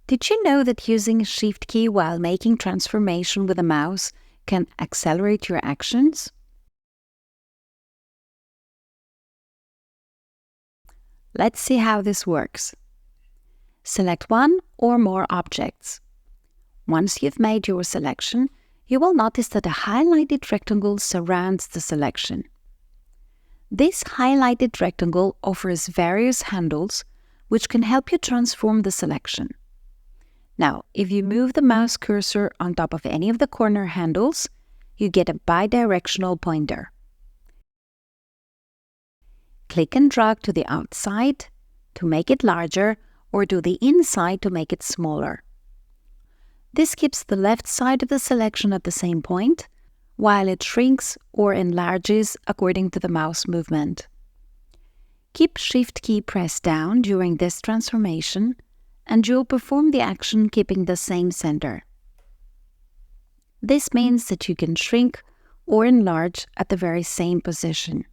Did you know that using Shift key while making transformation with a mouse can accelerate your actions? Let's see how this works. Select one or more objects. Once you've made your selection, you will notice that a highlighted rectangle surrounds the selection. This highlighted rectangle offers various handles which can help you transform the selection. Now, if you move the mouse cursor on top of any of the corner handles, you get a bi-directional pointer. Click and drag to the outside to make it larger or to the inside to make it smaller. This keeps the left side of the selection at the same point, while it shrinks or enlarges according to the mouse movement. Keep Shift key pressed down during this transformation, and you'll perform the action keeping the same center. This means that you can shrink or enlarge at the very same position.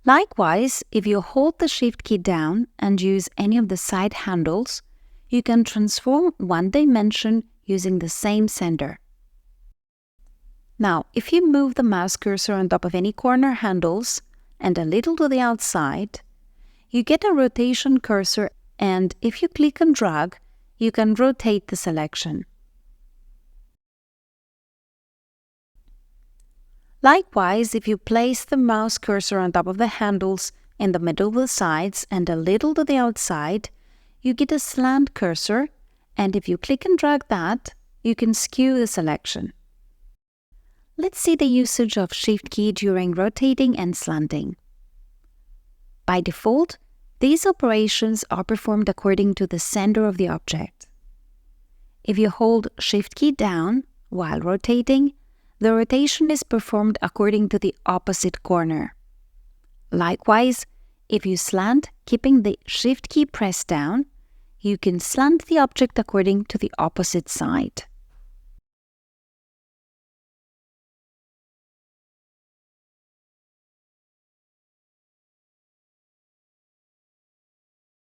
Likewise, if you hold the Shift key down and use any of the side handles, you can transform one dimension using the same center. Now, if you move the mouse cursor on top of any corner handles and a little to the outside, you get a rotation cursor, and if you click and drag, you can rotate the selection. Likewise, if you place the mouse cursor on top of the handles in the middle of the sides and a little to the outside, you get a slant cursor, and if you click and drag that, you can skew the selection. Let's see the usage of Shift key during rotating and slanting. By default, these operations are performed according to the center of the object. If you hold Shift key down while rotating, the rotation is performed according to the opposite corner. Likewise, if you slant, keeping the Shift key pressed down, you can slant the object according to the opposite side.